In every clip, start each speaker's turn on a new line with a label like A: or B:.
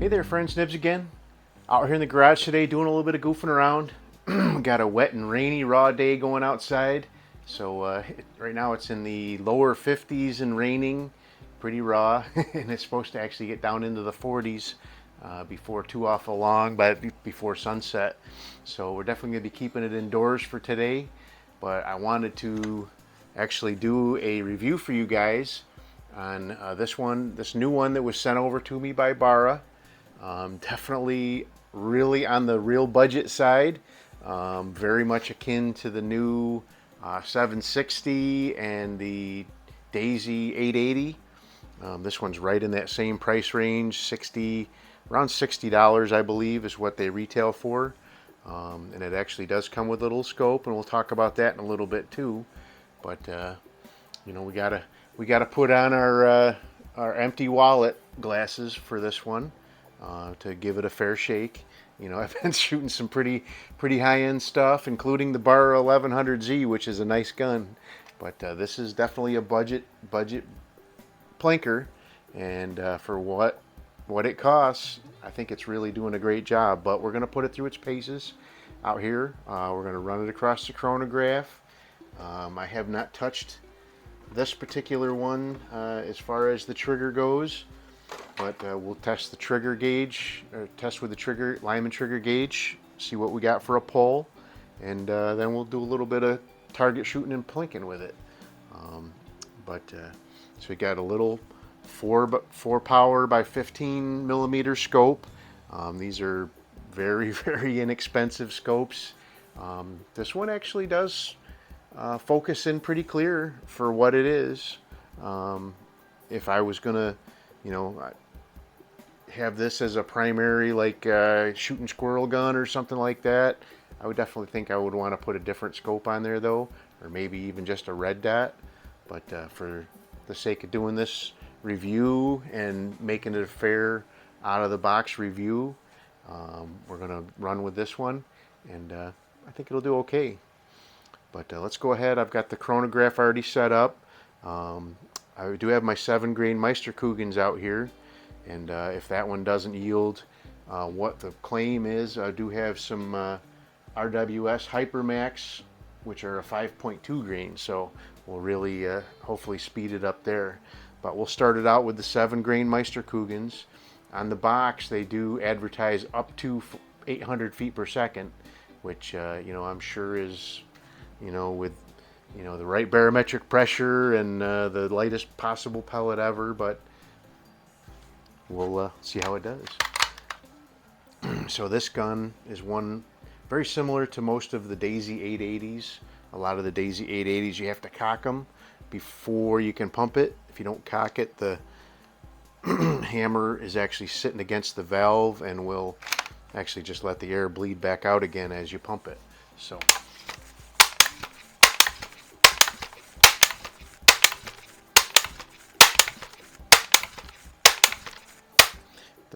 A: Hey there friends, Nibs again. Out here in the garage today doing a little bit of goofing around. Got a wet and rainy raw day going outside. So right now it's in the lower 50s and raining, pretty raw. And it's supposed to actually get down into the 40s before too awful long, but before sunset. So we're definitely going to be keeping it indoors for today. But I wanted to actually do a review for you guys on this new one that was sent over to me by Barra. Definitely really on the real budget side, very much akin to the new 760 and the Daisy 880. This one's right in that same price range, around $60 I believe is what they retail for. And it actually does come with a little scope, and we'll talk about that in a little bit too. But you know, we gotta put on our empty wallet glasses for this one. To give it a fair shake. You know, I've been shooting some pretty high-end stuff, including the Barra 1100Z, which is a nice gun. But this is definitely a budget plinker, and for what it costs, I think it's really doing a great job. But we're going to put it through its paces out here. We're going to run it across the chronograph. I have not touched this particular one as far as the trigger goes. But we'll test the trigger gauge, or test with the Lyman trigger gauge, see what we got for a pull, and then we'll do a little bit of target shooting and plinking with it. So we got a little 4 power by 15 millimeter scope. These are very inexpensive scopes. This one actually does focus in pretty clear for what it is. If I was gonna, you know, have this as a primary, like shooting squirrel gun or something like that, I would definitely think I would want to put a different scope on there though, or maybe even just a red dot. But for the sake of doing this review and making it a fair out of the box review, we're gonna run with this one, and I think it'll do okay. But let's go ahead. I've got the chronograph already set up. I do have my 7-grain Meisterkugels out here, and if that one doesn't yield what the claim is, I do have some RWS Hypermax, which are a 5.2 grain, so we'll really hopefully speed it up there. But we'll start it out with the 7-grain Meisterkugels. On the box, they do advertise up to 800 feet per second, which you know, I'm sure is, you know, with the right barometric pressure and the lightest possible pellet ever, but we'll see how it does. So this gun is one very similar to most of the Daisy 880s. A lot of the Daisy 880s, you have to cock them before you can pump it. If you don't cock it, the hammer is actually sitting against the valve and will actually just let the air bleed back out again as you pump it. So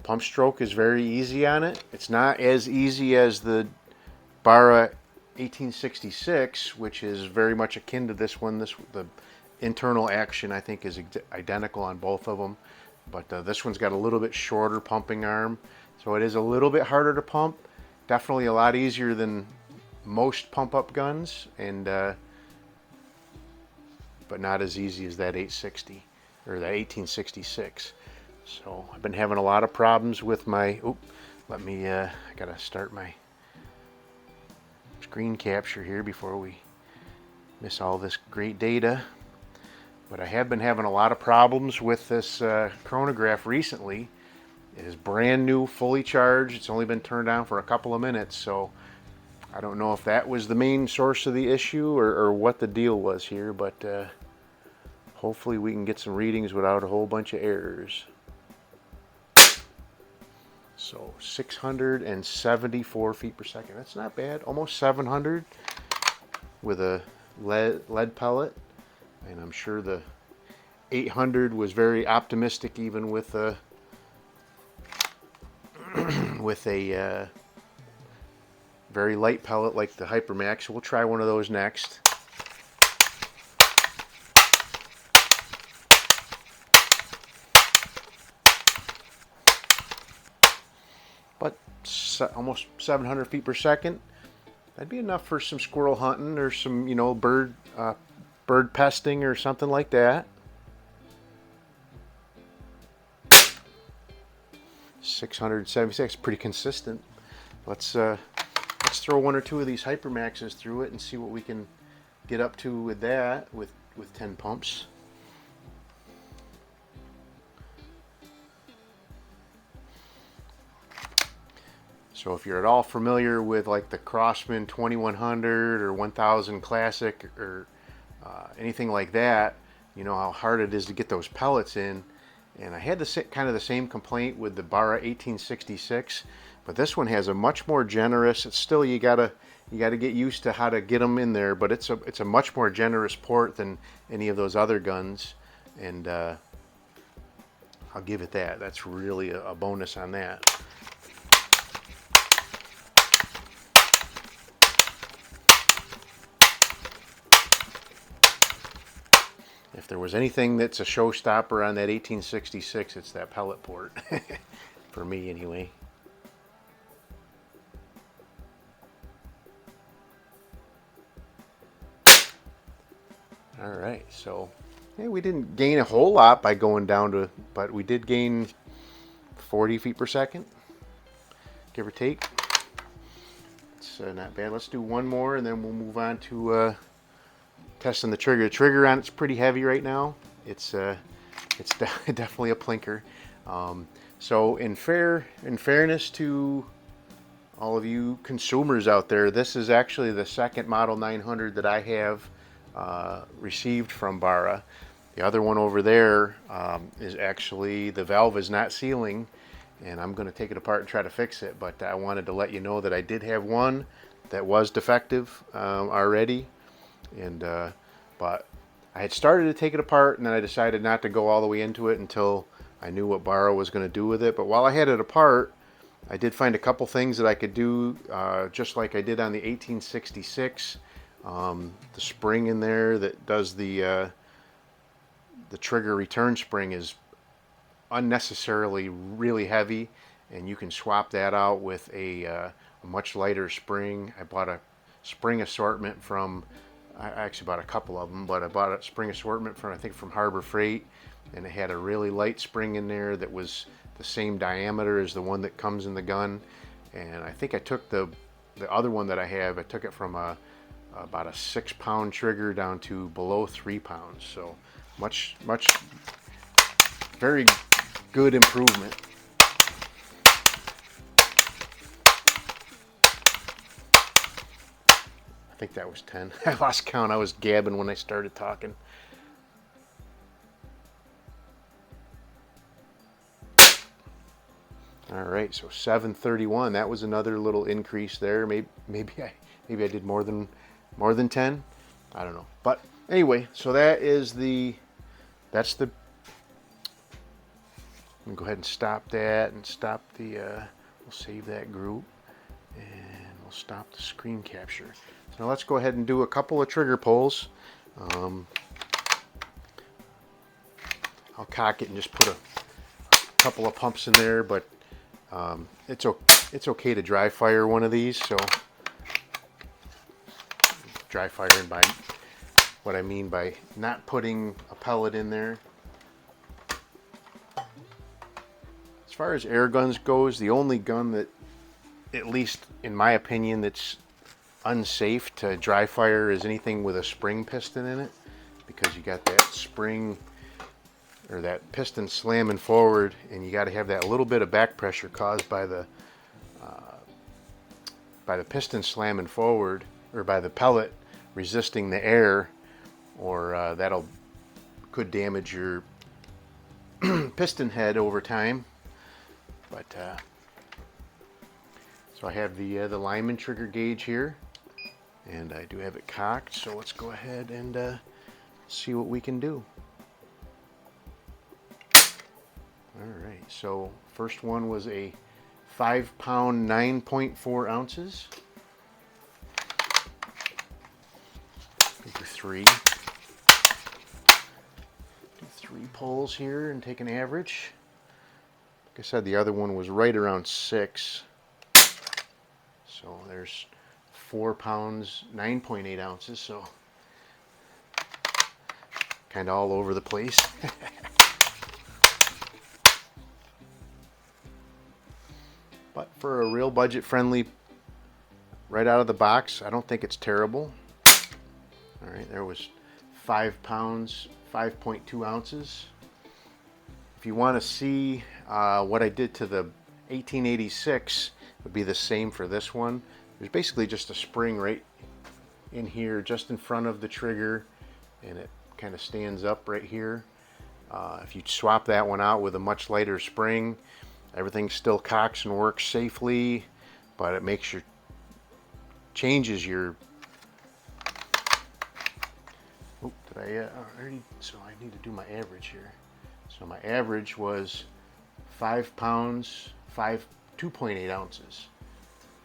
A: pump stroke is very easy on it. It's not as easy as the Barra 1866, which is very much akin to this one. The internal action, I think, is identical on both of them. But this one's got a little bit shorter pumping arm, so it is a little bit harder to pump. Definitely a lot easier than most pump-up guns, and but not as easy as that 860 or that 1866. So I've been having a lot of problems with my, I gotta start my screen capture here before we miss all this great data. But I have been having a lot of problems with this chronograph recently. It is brand new, fully charged. It's only been turned on for a couple of minutes, so I don't know if that was the main source of the issue or what the deal was here, but hopefully we can get some readings without a whole bunch of errors. So 674 feet per second. That's not bad. Almost 700 with a lead pellet. And I'm sure the 800 was very optimistic, even with a very light pellet like the Hypermax. We'll try one of those next. almost 700 feet per second. That'd be enough for some squirrel hunting or some, you know, bird pesting or something like that. 676, pretty consistent. Let's throw one or two of these Hypermaxes through it and see what we can get up to with that with 10 pumps. So if you're at all familiar with like the Crossman 2100 or 1000 Classic or anything like that, you know how hard it is to get those pellets in. And I had kind of the same complaint with the Barra 1866, but this one has a much more generous. It's still, you gotta get used to how to get them in there, but it's a much more generous port than any of those other guns, and I'll give it that. That's really a bonus on that. If there was anything that's a showstopper on that 1866, it's that pellet port. For me, anyway. All right, so yeah, we didn't gain a whole lot by going down to, but we did gain 40 feet per second, give or take. It's not bad. Let's do one more, and then we'll move on to testing the trigger. The trigger on it's pretty heavy right now. It's definitely a plinker. So in fairness to all of you consumers out there, this is actually the second Model 900 that I have received from Barra. The other one over there is actually, the valve is not sealing, and I'm going to take it apart and try to fix it. But I wanted to let you know that I did have one that was defective already. And but I had started to take it apart, and then I decided not to go all the way into it until I knew what Barra was going to do with it. But while I had it apart, I did find a couple things that I could do, just like I did on the 1866. The spring in there that does the trigger return spring is unnecessarily really heavy, and you can swap that out with a much lighter spring. I bought a spring assortment from, I actually bought a couple of them, but I bought a spring assortment from, I think, from Harbor Freight, and it had a really light spring in there that was the same diameter as the one that comes in the gun. And I think I took the other one that I have, I took it from about a 6-pound trigger down to below 3 pounds. So much very good improvement. I think that was 10. I lost count. I was gabbing when I started talking. All right, so 731. That was another little increase there. Maybe I did more than 10. I don't know. But anyway, so that's the. I'm gonna go ahead and stop that and stop the. We'll save that group and we'll stop the screen capture. So now let's go ahead and do a couple of trigger pulls. I'll cock it and just put a couple of pumps in there, but it's okay to dry fire one of these. So dry firing, by what I mean by not putting a pellet in there. As far as air guns goes, the only gun that, at least in my opinion, that's unsafe to dry fire is anything with a spring piston in it, because you got that spring or that piston slamming forward, and you got to have that little bit of back pressure caused by the piston slamming forward, or by the pellet resisting the air, or could damage your piston head over time. But so I have the Lyman trigger gauge here, and I do have it cocked. So let's go ahead and see what we can do. All right, so first one was a 5-pound, 9.4 ounces. Do three pulls here and take an average. Like I said, the other one was right around 6. So there's 4 pounds, 9.8 ounces, so kind of all over the place. But for a real budget friendly, right out of the box, I don't think it's terrible. All right, there was 5 pounds, 5.2 ounces. If you want to see what I did to the 1886, it would be the same for this one. There's basically just a spring right in here, just in front of the trigger, and it kind of stands up right here. If you swap that one out with a much lighter spring, everything still cocks and works safely, but it makes your changes your. Oh, did I already? So I need to do my average here. So my average was 5 pounds, 2.8 ounces.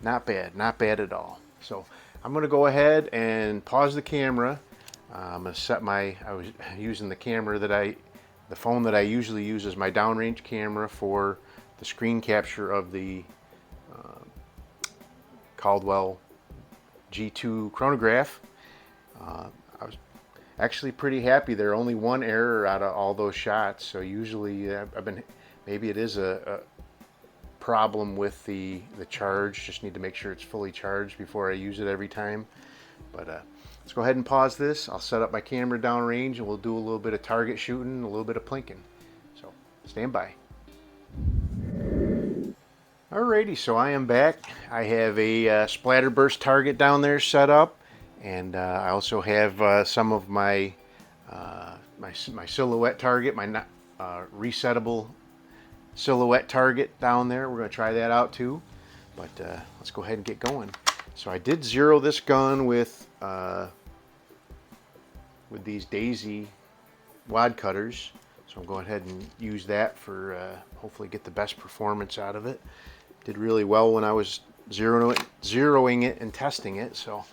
A: Not bad, not bad at all. So I'm going to go ahead and pause the camera. I'm going to set I was using the camera the phone that I usually use as my downrange camera for the screen capture of the Caldwell G2 chronograph. I was actually pretty happy. There only one error out of all those shots. So usually maybe it is a problem with the charge. Just need to make sure it's fully charged before I use it every time. But let's go ahead and pause this. I'll set up my camera downrange and we'll do a little bit of target shooting, a little bit of plinking. So stand by. Alrighty, so I am back. I have a splatterburst target down there set up, and I also have some of my my silhouette target, my resettable silhouette target down there. We're going to try that out too, but let's go ahead and get going. So I did zero this gun with these Daisy wad cutters, so I'm going ahead and use that for hopefully get the best performance out of it. Did really well when I was zeroing it and testing it. So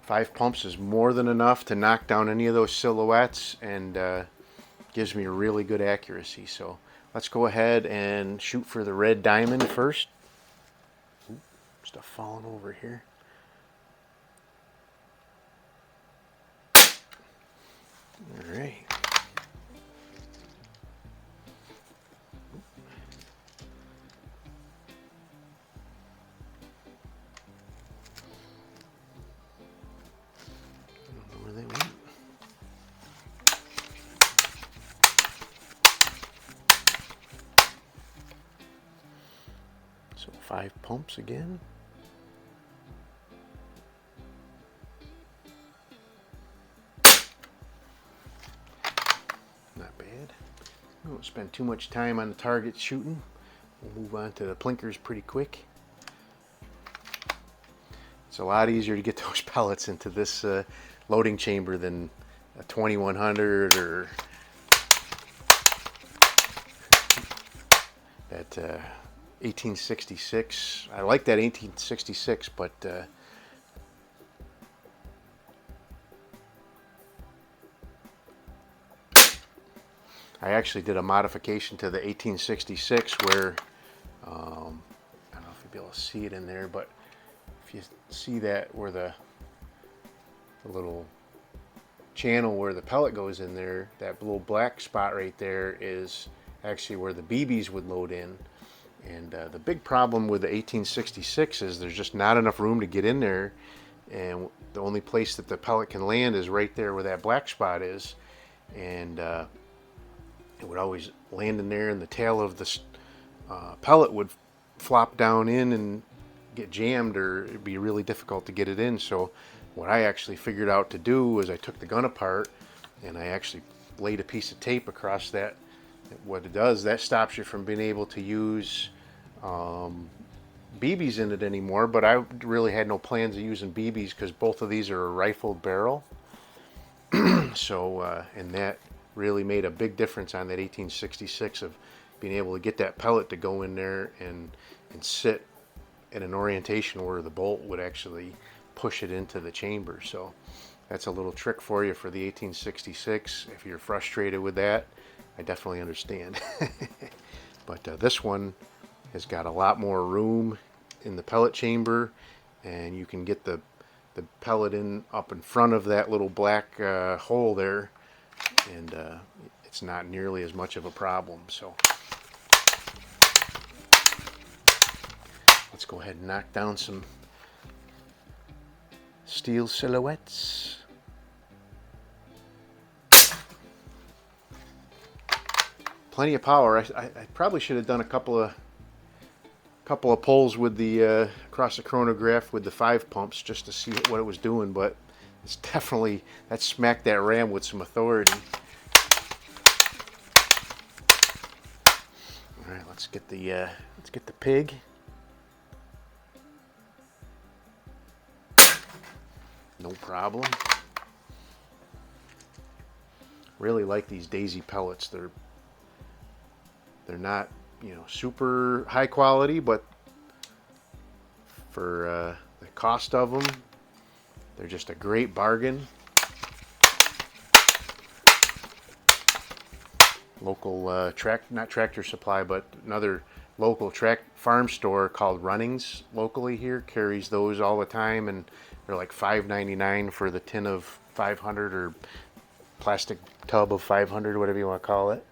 A: five pumps is more than enough to knock down any of those silhouettes, and gives me a really good accuracy. So let's go ahead and shoot for the red diamond first. Ooh, stuff falling over here. All right. So 5 pumps again. Not bad. We won't spend too much time on the target shooting. We'll move on to the plinkers pretty quick. It's a lot easier to get those pellets into this loading chamber than a 2100 or that 1866. I like that 1866, but I actually did a modification to the 1866 where I don't know if you'll be able to see it in there, but if you see that where the little channel where the pellet goes in there, that little black spot right there is actually where the BBs would load in. And the big problem with the 1866 is there's just not enough room to get in there, and the only place that the pellet can land is right there where that black spot is, and it would always land in there, and the tail of the pellet would flop down in and get jammed, or it'd be really difficult to get it in. So what I actually figured out to do is I took the gun apart and I actually laid a piece of tape across that. What it does, that stops you from being able to use BBs in it anymore, but I really had no plans of using BBs because both of these are a rifled barrel. So and that really made a big difference on that 1866 of being able to get that pellet to go in there and sit in an orientation where the bolt would actually push it into the chamber. So that's a little trick for you for the 1866. If you're frustrated with that, I definitely understand. But this one has got a lot more room in the pellet chamber, and you can get the pellet in up in front of that little black hole there, and it's not nearly as much of a problem. So let's go ahead and knock down some steel silhouettes. Plenty of power. I probably should have done a couple of pulls with the across the chronograph with the 5 pumps just to see what it was doing, but it's definitely, that smacked that ram with some authority. All right, let's get the pig. No problem. Really like these daisy pellets. They're not, you know, super high quality, but for the cost of them, they're just a great bargain. Local not Tractor Supply, but another local farm store called Runnings locally here carries those all the time, and they're like $5.99 for the tin of 500 or plastic tub of 500, whatever you want to call it.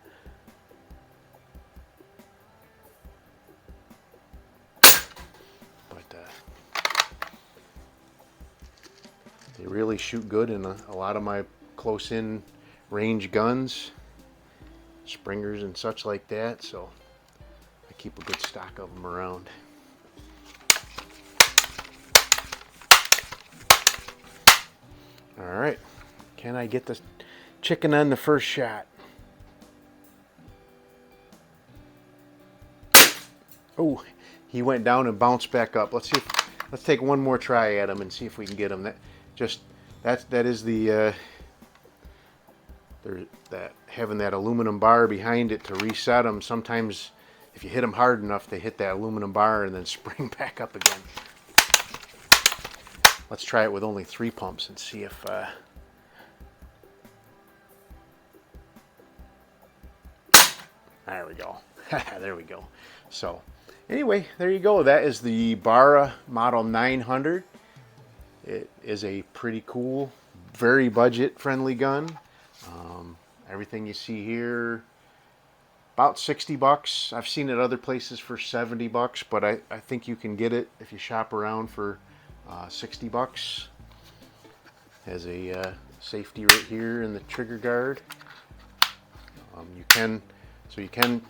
A: They really shoot good in a lot of my close-in range guns, springers and such like that, so I keep a good stock of them around. All right, can I get the chicken on the first shot? Oh, he went down and bounced back up. Let's take one more try at him and see if we can get him. That is the having that aluminum bar behind it to reset them. Sometimes if you hit them hard enough, they hit that aluminum bar and then spring back up again. Let's try it with only 3 pumps and see if there we go. There we go. So anyway, there you go. That is the Barra Model 900. It is a pretty cool, very budget-friendly gun. Everything you see here, about 60 bucks. I've seen it other places for 70 bucks, but I think you can get it if you shop around for 60 bucks. Has a safety right here in the trigger guard. You can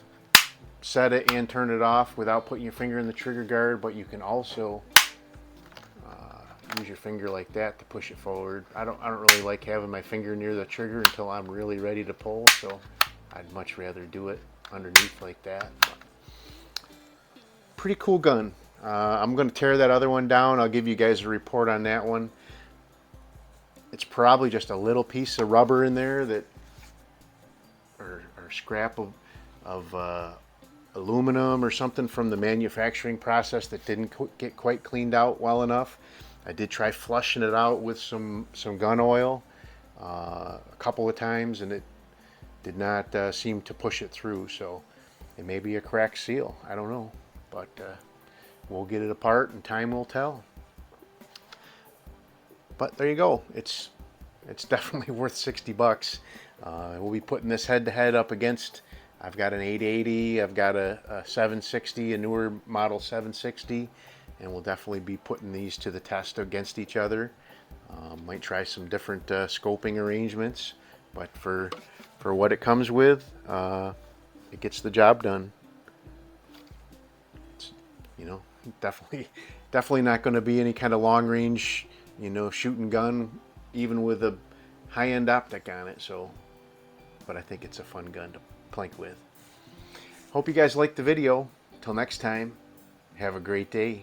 A: set it and turn it off without putting your finger in the trigger guard, but you can also use your finger like that to push it forward. I don't really like having my finger near the trigger until I'm really ready to pull, so I'd much rather do it underneath like that. But pretty cool gun. I'm going to tear that other one down. I'll give you guys a report on that one. It's probably just a little piece of rubber in there that, or scrap of aluminum or something from the manufacturing process that didn't get quite cleaned out well enough. I did try flushing it out with some gun oil a couple of times, and it did not seem to push it through. So it may be a cracked seal. I don't know, but we'll get it apart and time will tell. But there you go. It's definitely worth 60 bucks. We'll be putting this head-to-head up against, I've got an 880, I've got a 760, a newer model 760, and we'll definitely be putting these to the test against each other. Might try some different scoping arrangements, but for what it comes with, it gets the job done. It's, you know, definitely not going to be any kind of long range, you know, shooting gun, even with a high-end optic on it. So, but I think it's a fun gun to plank with. Hope you guys liked the video. Till next time, have a great day.